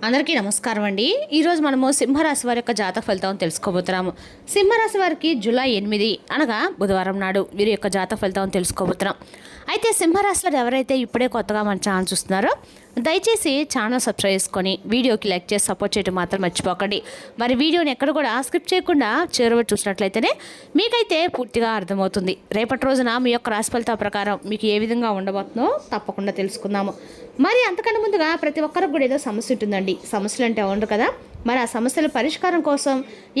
అందరికీ నమస్కారం అండి. ఈరోజు మనము సింహరాశి వారి యొక్క జాతక ఫలితం తెలుసుకోబోతున్నాము. సింహరాశి వారికి జూలై 8 అనగా బుధవారం నాడు వీరి యొక్క జాతక ఫలితం తెలుసుకోబోతున్నాం. అయితే సింహరాశి వారు ఎవరైతే ఇప్పుడే కొత్తగా మన ఛానల్ చూస్తున్నారో దయచేసి ఛానల్ సబ్స్క్రైబ్ చేసుకొని వీడియోకి లైక్ చేసి సపోర్ట్ చేయడం మాత్రం మర్చిపోకండి. మరి వీడియోని ఎక్కడ కూడా స్కిప్ చేయకుండా చివరి చూసినట్లయితేనే మీకైతే పూర్తిగా అర్థమవుతుంది. రేపటి రోజున మీ యొక్క రాశి ఫలితాల ప్రకారం మీకు ఏ విధంగా ఉండబోతుందో తప్పకుండా తెలుసుకుందాము. మరి అంతకన్నా ముందుగా ప్రతి ఒక్కరికి కూడా ఏదో సమస్య ఉంటుందండి. సమస్యలు అంటే ఉండరు కదా. మరి ఆ సమస్యల పరిష్కారం కోసం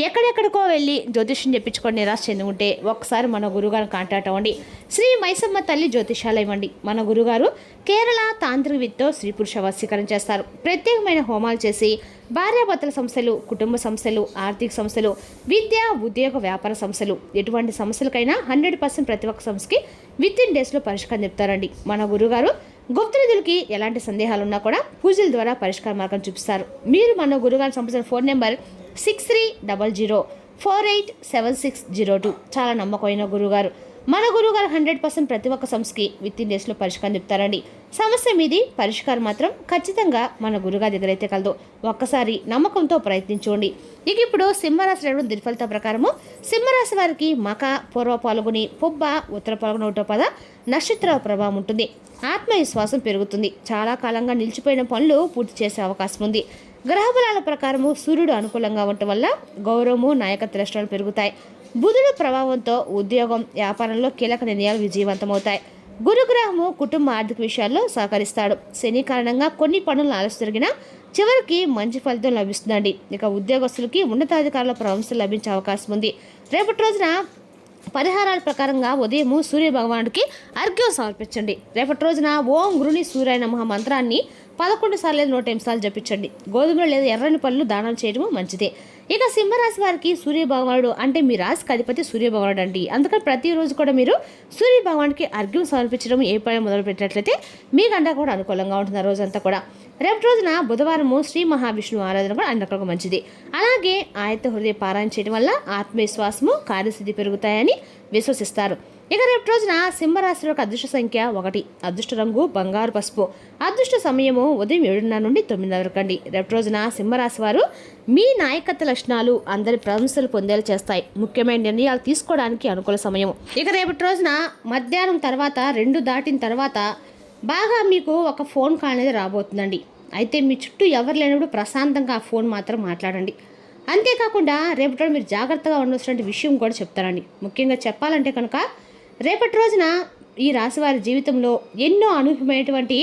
ఎక్కడెక్కడికో వెళ్ళి జ్యోతిష్యం చెప్పించుకొని నిరాశ చెందుకుంటే ఒక్కసారి మన గురుగారిని కాంటాక్ట్ అవ్వండి. శ్రీ మైసమ్మ తల్లి జ్యోతిషాలయం అండి. మన గురుగారు కేరళ తాంత్రిక విద్యతో స్త్రీ పురుష వశీకరణ చేస్తారు. ప్రత్యేకమైన హోమాలు చేసి భార్యాభర్తల సమస్యలు, కుటుంబ సమస్యలు, ఆర్థిక సమస్యలు, విద్య, ఉద్యోగ, వ్యాపార సమస్యలు, ఎటువంటి సమస్యలకైనా 100% ప్రతి ఒక్క సమస్యకి విత్ ఇన్ డేస్లో పరిష్కారం చెప్తారండి. మన గురుగారు గుప్త నిధులకి ఎలాంటి సందేహాలు ఉన్నా కూడా పూజల ద్వారా పరిష్కార మార్గం చూపిస్తారు. మీరు మన గురుగారిని సంప్రదించిన ఫోన్ నెంబర్ 6300487602. చాలా నమ్మకమైన గురుగారు. మన గురుగారు 100% ప్రతి ఒక్క సమస్యకి విత్ ఇన్ డేస్లో పరిష్కారం చెప్తారండి. సమస్య మీది, పరిష్కారం మాత్రం ఖచ్చితంగా మన గురుగారి దగ్గర అయితే కలదు. ఒక్కసారి నమ్మకంతో ప్రయత్నించుకోండి. ఇక ఇప్పుడు సింహరాశి దినఫలిత ప్రకారము సింహరాశి వారికి మక, పూర్వ పాల్గొని, పుబ్బ, ఉత్తర పాల్గొని, ఒకటో పద నక్షత్ర ప్రభావం ఉంటుంది. ఆత్మవిశ్వాసం పెరుగుతుంది. చాలా కాలంగా నిలిచిపోయిన పనులు పూర్తి చేసే అవకాశం ఉంది. గ్రహబలాల ప్రకారము సూర్యుడు అనుకూలంగా ఉండటం వల్ల గౌరవము, నాయకత్వ లక్షణాలు పెరుగుతాయి. బుధుడు ప్రభావంతో ఉద్యోగం, వ్యాపారంలో కీలక నిర్ణయాలు విజయవంతమవుతాయి. గురుగ్రహము కుటుంబ ఆర్థిక విషయాల్లో సహకరిస్తాడు. శని కారణంగా కొన్ని పనులు ఆలస్యం జరిగినా చివరికి మంచి ఫలితం లభిస్తుందండి. ఇక ఉద్యోగస్తులకి ఉన్నతాధికారుల ప్రశంసలు లభించే అవకాశం ఉంది. రేపటి రోజున పరిహారాల ప్రకారంగా ఉదయం సూర్య భగవానుడికి అర్ఘ్యం సమర్పించండి. రేపటి రోజున ఓం గురుని సూర్యాయ నమః మంత్రాన్ని 11 సార్లు లేదా 108 సార్లు జపించండి. గోధుమలు లేదా ఎర్రని పళ్ళు దానం చేయడము మంచిదే. ఇక సింహరాశి వారికి సూర్య భగవానుడు అంటే మీ రాశికి అధిపతి సూర్య భగవానుడు అండి. అందుకని ప్రతిరోజు కూడా మీరు సూర్య భగవానికి అర్ఘ్యం సమర్పించడం ఏ పని మొదలు పెట్టినట్లయితే మీకంతా కూడా అనుకూలంగా ఉంటుంది. ఆ రోజంతా కూడా రేపటి రోజున బుధవారము శ్రీ మహావిష్ణువు ఆరాధన కూడా అన్నకు మంచిది. అలాగే ఆయత హృదయ పారాయణ చేయడం వల్ల ఆత్మవిశ్వాసము, కార్యసిద్ధి పెరుగుతాయని విశ్వసిస్తారు. ఇక రేపటి రోజున సింహరాశి యొక్క అదృష్ట సంఖ్య 1, అదృష్ట రంగు బంగారు పసుపు, అదృష్ట సమయము ఉదయం 7:30 నుండి 9 వరకు అండి. రేపటి రోజున సింహరాశి వారు మీ నాయకత్వ లక్షణాలు అందరి ప్రశంసలు పొందేలా చేస్తాయి. ముఖ్యమైన నిర్ణయాలు తీసుకోవడానికి అనుకూల సమయం. ఇక రేపటి రోజున మధ్యాహ్నం తర్వాత 2 దాటిన తర్వాత బాగా మీకు ఒక ఫోన్ కాల్ అనేది రాబోతుందండి. అయితే మీ చుట్టూ ఎవరు లేనప్పుడు ప్రశాంతంగా ఆ ఫోన్ మాత్రం మాట్లాడండి. అంతేకాకుండా రేపటి రోజు మీరు జాగ్రత్తగా ఉండవలసిన విషయం కూడా చెప్తారండి. ముఖ్యంగా చెప్పాలంటే కనుక రేపటి రోజున ఈ రాశివారి జీవితంలో ఎన్నో అనూహ్యమైనటువంటి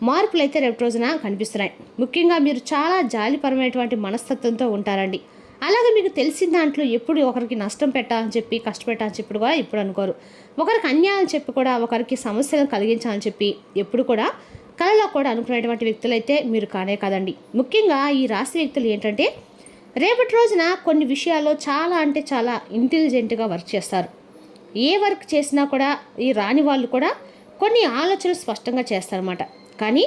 మార్పులు అయితే రేపటి రోజున కనిపిస్తున్నాయి. ముఖ్యంగా మీరు చాలా జాలిపరమైనటువంటి మనస్తత్వంతో ఉంటారండి. అలాగే మీకు తెలిసిన దాంట్లో ఎప్పుడు ఒకరికి నష్టం పెట్టాలని చెప్పి, కష్టపెట్టాలని చెప్పి కూడా ఎప్పుడు అనుకోరు. ఒకరికి అన్యాయం చెప్పి కూడా ఒకరికి సమస్యలను కలిగించాలని చెప్పి ఎప్పుడు కూడా కళలో కూడా అనుకునేటువంటి వ్యక్తులు అయితే మీరు కానే కాదండి. ముఖ్యంగా ఈ రాశి వ్యక్తులు ఏంటంటే రేపటి రోజున కొన్ని విషయాల్లో చాలా అంటే చాలా ఇంటెలిజెంట్గా వర్క్ చేస్తారు. ఏ వర్క్ చేసినా కూడా ఈ రాని వాళ్ళు కూడా కొన్ని ఆలోచనలు స్పష్టంగా చేస్తారన్నమాట. కానీ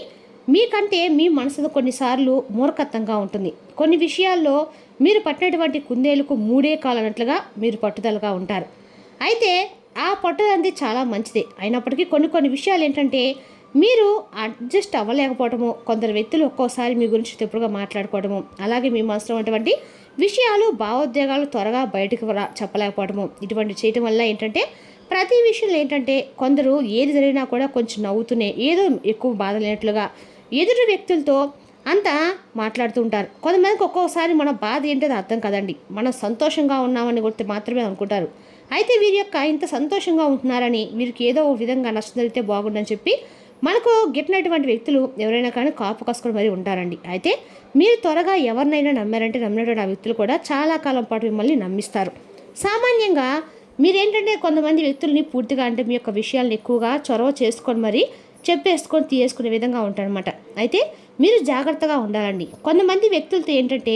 మీకంటే మీ మనసులో కొన్నిసార్లు మూర్ఖత్వంగా ఉంటుంది. కొన్ని విషయాల్లో మీరు పట్టినటువంటి కుందేలకు 3 కాలన్నట్లుగా మీరు పట్టుదలగా ఉంటారు. అయితే ఆ పట్టుదల అనేది చాలా మంచిదే. అయినప్పటికీ కొన్ని విషయాలు ఏంటంటే మీరు అడ్జస్ట్ అవ్వలేకపోవడము, కొందరు వ్యక్తులు ఒక్కోసారి మీ గురించి తప్పుడుగా మాట్లాడుకోవడము, అలాగే మీ మనసులో ఉన్నటువంటి విషయాలు, భావోద్వేగాలు త్వరగా బయటకు చెప్పలేకపోవడము, ఇటువంటి చేయటం వల్ల ఏంటంటే ప్రతి విషయంలో ఏంటంటే కొందరు ఏది జరిగినా కూడా కొంచెం నవ్వుతూనే ఏదో ఎక్కువ బాధ లేనట్లుగా ఎదుటి వ్యక్తులతో అంతా మాట్లాడుతూ ఉంటారు. కొంతమందికి ఒక్కొక్కసారి మన బాధ ఏంటో అర్థం కదండి. మనం సంతోషంగా ఉన్నామని కూడా మాత్రమే అనుకుంటారు. అయితే వీరి యొక్క ఇంత సంతోషంగా ఉంటున్నారని వీరికి ఏదో ఒక విధంగా నష్టం జరిగితే బాగుండని చెప్పి మనకు గిట్టినటువంటి వ్యక్తులు ఎవరైనా కానీ కాపు కాసుకొని మరీ ఉంటారండి. అయితే మీరు త్వరగా ఎవరినైనా నమ్మారంటే నమ్మినటువంటి ఆ వ్యక్తులు కూడా చాలా కాలం పాటు మిమ్మల్ని నమ్మిస్తారు. సామాన్యంగా మీరేంటంటే కొంతమంది వ్యక్తుల్ని పూర్తిగా అంటే మీ యొక్క విషయాలను ఎక్కువగా చొరవ చేసుకొని మరీ చెప్పేసుకొని తీయేసుకునే విధంగా ఉంటారనమాట. అయితే మీరు జాగ్రత్తగా ఉండాలండి. కొంతమంది వ్యక్తులతో ఏంటంటే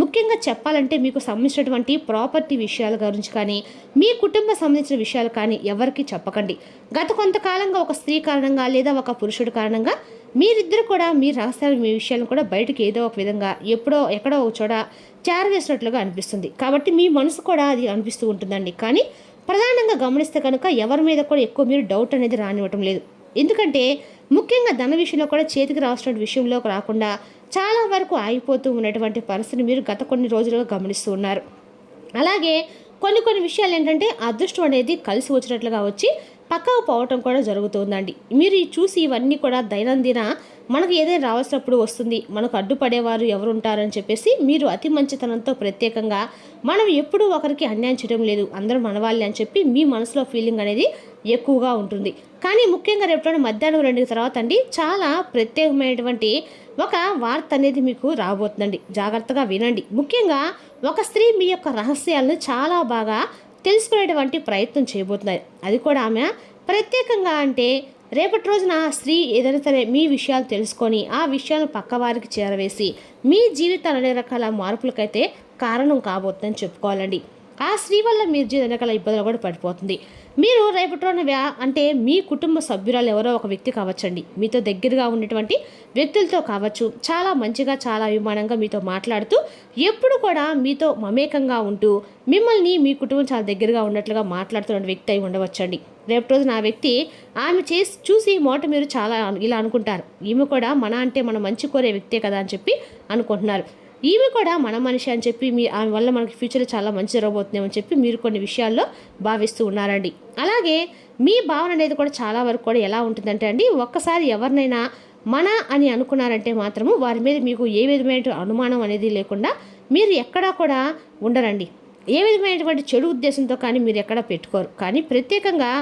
ముఖ్యంగా చెప్పాలంటే మీకు సంబంధించినటువంటి ప్రాపర్టీ విషయాల గురించి కానీ, మీ కుటుంబ సంబంధించిన విషయాలు కానీ ఎవరికి చెప్పకండి. గత కొంతకాలంగా ఒక స్త్రీ కారణంగా లేదా ఒక పురుషుడు కారణంగా మీరిద్దరు కూడా మీ రహస్యాలు, మీ విషయాలను కూడా బయటకు ఏదో ఒక విధంగా ఎక్కడో ఒక చోట చేరవేసినట్లుగా అనిపిస్తుంది. కాబట్టి మీ మనసు కూడా అది అనిపిస్తూ ఉంటుందండి. కానీ ప్రధానంగా గమనిస్తే కనుక ఎవరి మీద కూడా ఎక్కువ మీరు డౌట్ అనేది రానివ్వటం లేదు. ఎందుకంటే ముఖ్యంగా ధన విషయంలో కూడా చేతికి రావాల్సిన విషయంలోకి రాకుండా చాలా వరకు ఆగిపోతూ ఉన్నటువంటి పరిస్థితిని మీరు గత కొన్ని రోజులుగా గమనిస్తూ ఉన్నారు. అలాగే కొన్ని విషయాలు ఏంటంటే అదృష్టం అనేది కలిసి వచ్చినట్లుగా వచ్చి పక్కకు పోవటం కూడా జరుగుతుందండి. మీరు చూసి ఇవన్నీ కూడా దైనందిన మనకు ఏదైనా రావాల్సినప్పుడు వస్తుంది, మనకు అడ్డుపడేవారు ఎవరు ఉంటారని చెప్పేసి మీరు అతి మంచితనంతో ప్రత్యేకంగా మనం ఎప్పుడూ ఒకరికి అన్యాయం చేయడం లేదు, అందరూ మనవాళ్ళే అని చెప్పి మీ మనసులో ఫీలింగ్ అనేది ఎక్కువగా ఉంటుంది. కానీ ముఖ్యంగా రేపు మధ్యాహ్నం 2 తర్వాత అండి చాలా ప్రత్యేకమైనటువంటి ఒక వార్త అనేది మీకు రాబోతుందండి. జాగ్రత్తగా వినండి. ముఖ్యంగా ఒక స్త్రీ మీ యొక్క రహస్యాలను చాలా బాగా తెలుసుకునేటువంటి ప్రయత్నం చేయబోతున్నారు. అది కూడా ఆమె ప్రత్యేకంగా అంటే రేపటి రోజున ఆ స్త్రీ ఏదైనా సరే మీ విషయాలు తెలుసుకొని ఆ విషయాలను పక్కవారికి చేరవేసి మీ జీవితాలు అనే రకాల మార్పులకైతే కారణం కాబోతుందని చెప్పుకోవాలండి. ఆ స్త్రీ వల్ల మీరు జీవిత రకాల ఇబ్బందులు కూడా పడిపోతుంది. మీరు రేపటి రోజున అంటే మీ కుటుంబ సభ్యురాలు ఎవరో ఒక వ్యక్తి కావచ్చండి, మీతో దగ్గరగా ఉన్నటువంటి వ్యక్తులతో కావచ్చు, చాలా మంచిగా చాలా అభిమానంగా మీతో మాట్లాడుతూ ఎప్పుడు కూడా మీతో మమేకంగా ఉంటూ మిమ్మల్ని మీ కుటుంబం చాలా దగ్గరగా ఉన్నట్లుగా మాట్లాడుతున్న వ్యక్తి అయి ఉండవచ్చండి. రేపటి రోజున ఆ వ్యక్తి ఆమె చూసి మోట మీరు చాలా ఇలా అనుకుంటారు, ఈమె కూడా మన మంచి కోరే వ్యక్తే కదా అని చెప్పి అనుకుంటున్నారు. ఈమె కూడా మన మనిషి అని చెప్పి ఆమె వల్ల మనకి ఫ్యూచర్లో చాలా మంచి జరగబోతుందేమని చెప్పి మీరు కొన్ని విషయాల్లో భావిస్తూ ఉన్నారండి. అలాగే మీ భావన అనేది కూడా చాలా వరకు కూడా ఎలా ఉంటుందంటే అండి, ఒక్కసారి ఎవరినైనా మన అని అనుకున్నారంటే మాత్రము వారి మీద మీకు ఏ విధమైన అనుమానం అనేది లేకుండా మీరు ఎక్కడా కూడా ఉండరండి. ఏ విధమైనటువంటి చెడు ఉద్దేశంతో కానీ మీరు ఎక్కడా పెట్టుకోరు. కానీ ప్రత్యేకంగా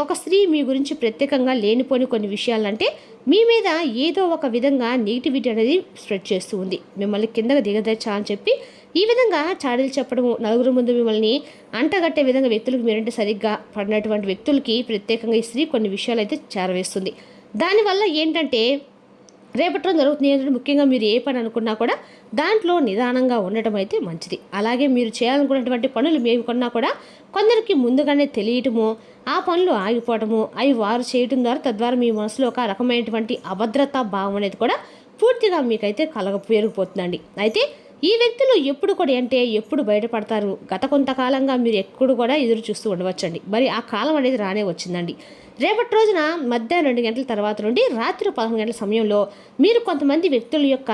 ఒక స్త్రీ మీ గురించి ప్రత్యేకంగా లేనిపోని కొన్ని విషయాలంటే మీ మీద ఏదో ఒక విధంగా నెగిటివిటీ అనేది స్ప్రెడ్ చేస్తూ ఉంది, మిమ్మల్ని కిందకు దిగదర్చాలని చెప్పి ఈ విధంగా చాడీలు చెప్పడము, నలుగురు ముందు మిమ్మల్ని అంటగట్టే విధంగా వ్యక్తులకు మీరంటే సరిగ్గా పడినటువంటి వ్యక్తులకి ప్రత్యేకంగా ఈ స్త్రీ కొన్ని విషయాలు అయితే చేరవేస్తుంది. దానివల్ల ఏంటంటే రేపటి రోజు జరుగుతుంది ఏంటంటే ముఖ్యంగా మీరు ఏ పని అనుకున్నా కూడా దాంట్లో నిదానంగా ఉండటం అయితే మంచిది. అలాగే మీరు చేయాలనుకున్నటువంటి పనులు మేము కొన్నా కూడా కొందరికి ముందుగానే తెలియటము, ఆ పనులు ఆగిపోవటము, అవి వారు చేయటం ద్వారా తద్వారా మీ మనసులో ఒక రకమైనటువంటి అభద్రతా భావం అనేది కూడా పూర్తిగా మీకైతే పెరిగిపోతుందండి. అయితే ఈ వ్యక్తులు ఎప్పుడు కూడా అంటే ఎప్పుడు బయటపడతారు, గత కొంతకాలంగా మీరు ఎప్పుడు కూడా ఎదురు చూస్తూ ఉండవచ్చండి. మరి ఆ కాలం అనేది రానే వచ్చిందండి. రేపటి రోజున మధ్యాహ్నం 2 గంటల తర్వాత నుండి రాత్రి 11 గంటల సమయంలో మీరు కొంతమంది వ్యక్తుల యొక్క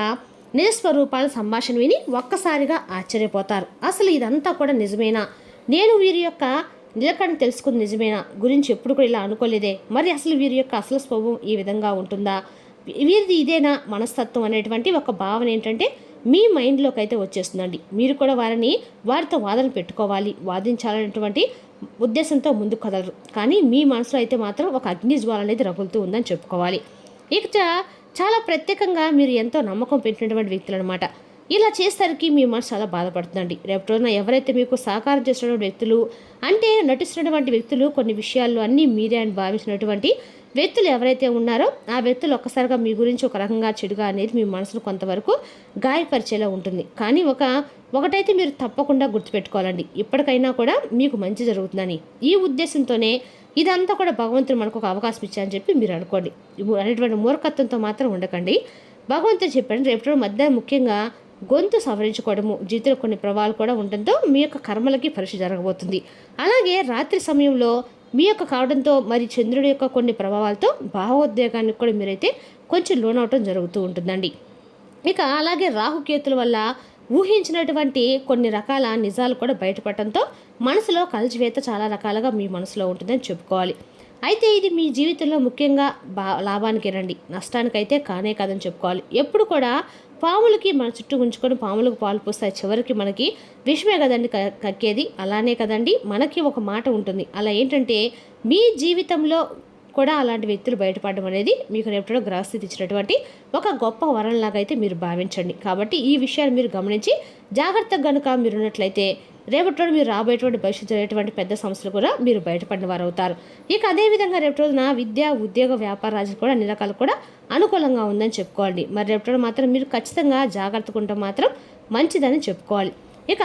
నిజస్వరూపాల సంభాషణ విని ఒక్కసారిగా ఆశ్చర్యపోతారు. అసలు ఇదంతా కూడా నిజమేనా, నేను వీరి యొక్క నిలకడను తెలుసుకుని నిజమేనా, గురించి ఎప్పుడు కూడా ఇలా అనుకోలేదే, మరి అసలు వీరి యొక్క అసలు స్వభావం ఈ విధంగా ఉంటుందా, వీరిది ఇదేనా మనస్తత్వం అనేటువంటి ఒక భావన ఏంటంటే మీ మైండ్లోకి అయితే వచ్చేస్తుందండి. మీరు కూడా వారితో వాదన పెట్టుకోవాలి, వాదించాలనేటువంటి ఉద్దేశంతో ముందుకు కదలరు. కానీ మీ మనసులో అయితే మాత్రం ఒక అగ్ని జ్వాల అనేది రగులుతూ ఉందని చెప్పుకోవాలి. ఇక చాలా ప్రత్యేకంగా మీరు ఎంతో నమ్మకం పెట్టినటువంటి వ్యక్తులు అనమాట. ఇలా చేసేసరికి మీ మనసు చాలా బాధపడుతుందండి. రేపటి రోజున ఎవరైతే మీకు సహకారం చేసినటువంటి వ్యక్తులు అంటే నటిస్తున్నటువంటి వ్యక్తులు కొన్ని విషయాల్లో అన్నీ మీరే అని భావించినటువంటి వ్యక్తులు ఎవరైతే ఉన్నారో ఆ వ్యక్తులు ఒక్కసారిగా మీ గురించి ఒక రకంగా చెడుగా అనేది మీ మనసును కొంతవరకు గాయపరిచేలా ఉంటుంది. కానీ ఒకటైతే మీరు తప్పకుండా గుర్తుపెట్టుకోవాలండి, ఇప్పటికైనా కూడా మీకు మంచి జరుగుతుందని ఈ ఉద్దేశంతోనే ఇదంతా కూడా భగవంతుడు మనకు ఒక అవకాశం ఇచ్చారని చెప్పి మీరు అనుకోండి. అనేటువంటి మూర్ఖత్వంతో మాత్రం ఉండకండి. భగవంతుడు చెప్పండి రేపు మధ్య ముఖ్యంగా గొంతు సవరించుకోవడము, జీవితంలో కొన్ని ప్రభావాలు కూడా ఉండడంతో మీ యొక్క కర్మలకి పరీక్ష జరగబోతుంది. అలాగే రాత్రి సమయంలో మీ యొక్క కావడంతో మరి చంద్రుడి యొక్క కొన్ని ప్రభావాలతో భావోద్వేగానికి కూడా మీరైతే కొంచెం లోనవటం జరుగుతూ ఉంటుందండి. ఇక అలాగే రాహుకేతుల వల్ల ఊహించినటువంటి కొన్ని రకాల నిజాలు కూడా బయటపడటంతో మనసులో కలిసివేత చాలా రకాలుగా మీ మనసులో ఉంటుందని చెప్పుకోవాలి. అయితే ఇది మీ జీవితంలో ముఖ్యంగా లాభానికి రండి, నష్టానికైతే కానే కాదని చెప్పుకోవాలి. ఎప్పుడు కూడా పాములకి మన చుట్టూ ఉంచుకొని పాములకు పాలు పోస్తాయి, చివరికి మనకి విషమే కదండి కక్కేది. అలానే కదండి మనకి ఒక మాట ఉంటుంది, అలా ఏంటంటే మీ జీవితంలో కూడా అలాంటి వ్యక్తులు బయటపడడం అనేది మీకు రేపటిలో గ్రహస్థితి ఇచ్చినటువంటి ఒక గొప్ప వరంలాగా అయితే మీరు భావించండి. కాబట్టి ఈ విషయాలు మీరు గమనించి జాగ్రత్తగా కనుక మీరు ఉన్నట్లయితే రేపటి రోజు మీరు రాబోయేటువంటి భవిష్యత్తు జరిగేటువంటి పెద్ద సమస్యలు కూడా మీరు బయటపడిన వారు అవుతారు. ఇక అదేవిధంగా రేపటి రోజున విద్య, ఉద్యోగ, వ్యాపార రాజులు కూడా అన్ని రకాలు కూడా అనుకూలంగా ఉందని చెప్పుకోండి. మరి రేపటి రోజు మాత్రం మీరు ఖచ్చితంగా జాగ్రత్తగా ఉంటే మాత్రం మంచిదని చెప్పుకోవాలి. ఇక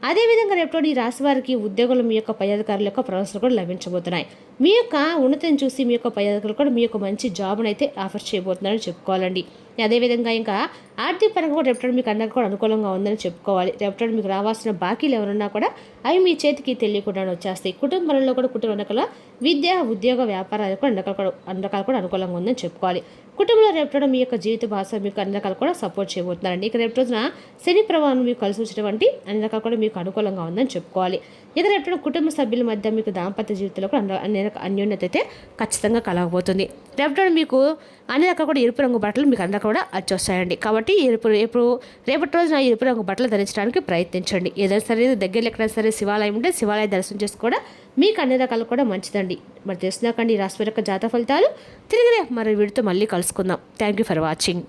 అదేవిధంగా రేపటి ఈ రాశి వారికి ఉద్యోగులు మీ యొక్క పై అధికారుల యొక్క ప్రవేశాలు కూడా లభించబోతున్నాయి. మీ యొక్క ఉన్నతిని చూసి మీ యొక్క పై అధికారులు కూడా మీ యొక్క మంచి జాబ్ను అయితే ఆఫర్ చేయబోతున్నారని చెప్పుకోవాలండి. అదేవిధంగా ఇంకా ఆర్థిక పరంగా కూడా రేపటి మీకు అందరికీ కూడా అనుకూలంగా ఉందని చెప్పుకోవాలి. రేపటి మీకు రావాల్సిన బాకీలు ఎవరున్నా కూడా అవి మీ చేతికి తెలియకుండా వచ్చేస్తాయి. కుటుంబంలో కూడా కుటుంబ రకాల విద్య, ఉద్యోగ, వ్యాపారాలు కూడా అన్ని రకాలు కూడా అనుకూలంగా ఉందని చెప్పుకోవాలి. కుటుంబంలో రేపటి మీ యొక్క జీవిత భాష మీకు అన్ని రకాలు కూడా సపోర్ట్ చేయబోతున్నారండి. ఇక రేపు రోజున శని ప్రభావం మీకు కలిసి వచ్చినటువంటి అన్ని రకాలు కూడా మీకు అనుకూలంగా ఉందని చెప్పుకోవాలి. ఇక రేపటి కుటుంబ సభ్యుల మధ్య మీకు దాంపత్య జీవితంలో కూడా అన్యోన్యత అయితే ఖచ్చితంగా కలగబోతుంది. రేపటి మీకు అన్ని రకాల కూడా ఎరుపు రంగు బట్టలు మీకు అందరూ కూడా వచ్చేస్తాయండి. కాబట్టి రేపటి రోజున ఎరుపు రంగు బట్టలు ధరించడానికి ప్రయత్నించండి. ఏదైనా సరే దగ్గరలో ఎక్కడైనా సరే శివాలయం ఉంటే శివాలయ దర్శనం చేసుకోవడం మీకు అన్ని రకాలు కూడా మంచిదండి. మరి తెలిసినాకండి ఈ రాశి యొక్క జాతక ఫలితాలు. తిరిగి మరి వీడితో మళ్ళీ కలుసుకుందాం. Thank you for watching.